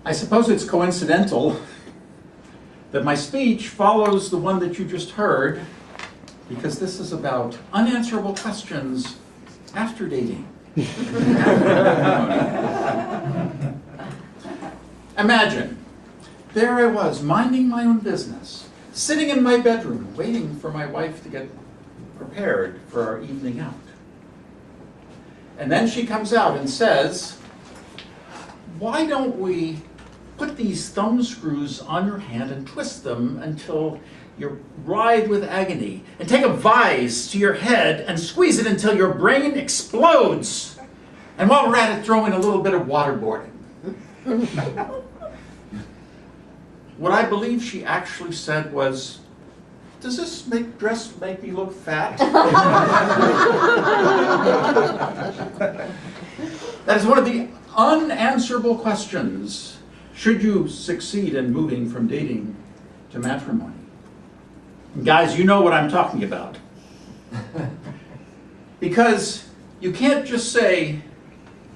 I suppose it's coincidental that my speech follows the one that you just heard, because this is about unanswerable questions after dating. Imagine, there I was, minding my own business, sitting in my bedroom, waiting for my wife to get prepared for our evening out. And then she comes out and says, "Why don't we put these thumb screws on your hand and twist them until you writhe with agony, and take a vise to your head and squeeze it until your brain explodes. And while we're at it, throw in a little bit of waterboarding." What I believe she actually said was, "Does this dress make me look fat?" That is one of the unanswerable questions should you succeed in moving from dating to matrimony. Guys, you know what I'm talking about. Because you can't just say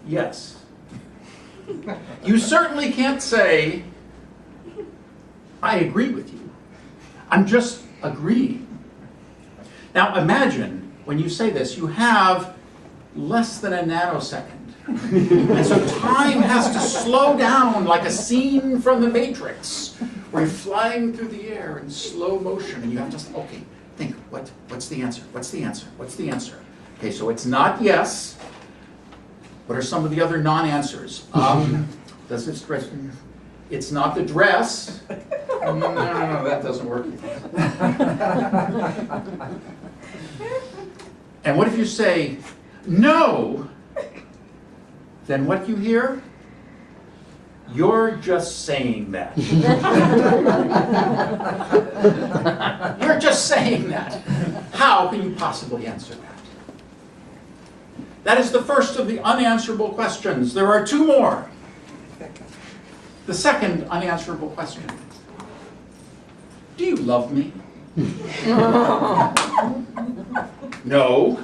yes. You certainly can't say, "I agree with you. I'm just agreeing." Now imagine when you say this, you have less than a nanosecond. And so time has to slow down like a scene from the Matrix, where you're flying through the air in slow motion, and you have to, okay, think, what's the answer? What's the answer? What's the answer? Okay, so it's not yes. What are some of the other non-answers? Does this dress? It's not the dress. No, that doesn't work. And what if you say no? Then what you hear? You're just saying that. You're just saying that. How can you possibly answer that? That is the first of the unanswerable questions. There are two more. The second unanswerable question. Do you love me? No.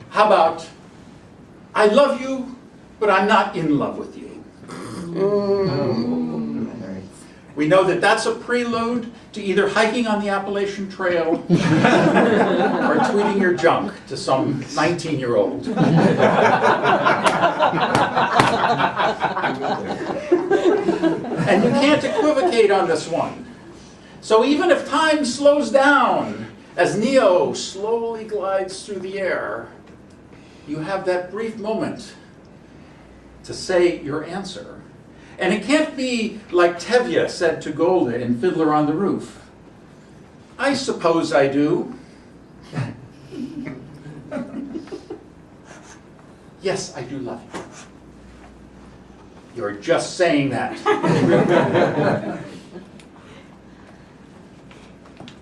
How about, I love you, but I'm not in love with you? We know that that's a prelude to either hiking on the Appalachian Trail or tweeting your junk to some 19-year-old. And you can't equivocate on this one. So even if time slows down as Neo slowly glides through the air, you have that brief moment to say your answer. And it can't be like Tevye said to Golda in Fiddler on the Roof. I suppose I do. Yes, I do love you. You're just saying that.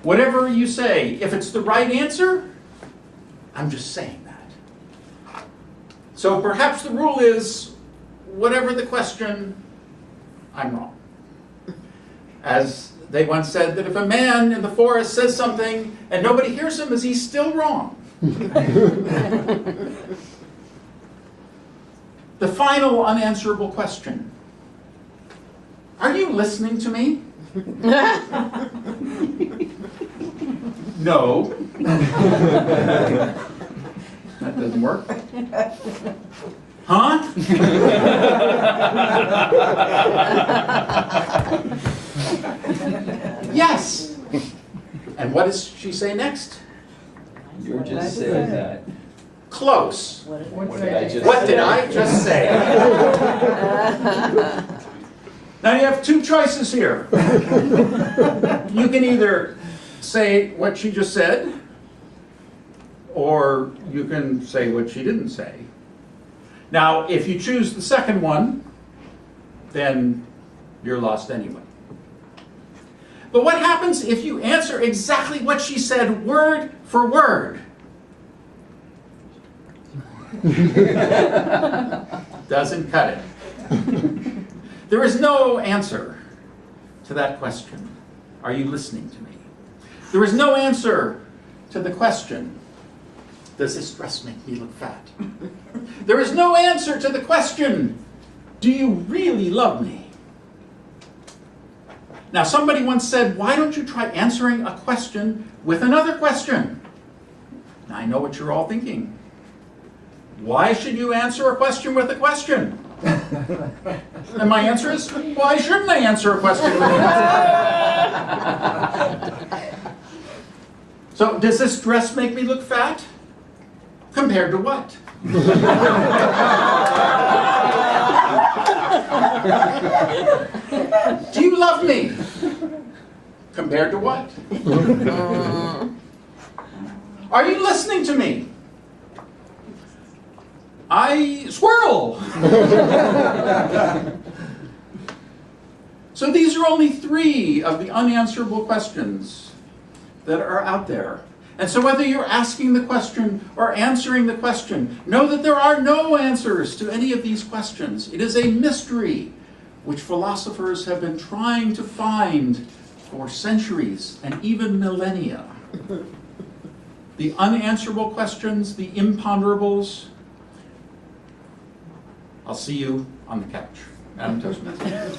Whatever you say, if it's the right answer, I'm just saying that. So perhaps the rule is, whatever the question, I'm wrong. As they once said, that if a man in the forest says something and nobody hears him, is he still wrong? The final unanswerable question. Are you listening to me? No. That doesn't work. Huh? Yes. And what does she say next? You're just saying that. Close. What did I just say? Now you have two choices here. You can either say what she just said, or you can say what she didn't say. Now, if you choose the second one, then you're lost anyway. But what happens if you answer exactly what she said, word for word? Doesn't cut it. There is no answer to that question. Are you listening to me? There is no answer to the question, Does this dress make me look fat? There is no answer to the question, do you really love me? Now, somebody once said, why don't you try answering a question with another question? Now, I know what you're all thinking. Why should you answer a question with a question? And my answer is, why shouldn't I answer a question with a question? So, does this dress make me look fat? Compared to what? Do you love me? Compared to what? Are you listening to me? Squirrel! So these are only 3 of the unanswerable questions that are out there. And so whether you're asking the question or answering the question, know that there are no answers to any of these questions. It is a mystery which philosophers have been trying to find for centuries and even millennia. The unanswerable questions, the imponderables. I'll see you on the couch. Adam Toastmaster.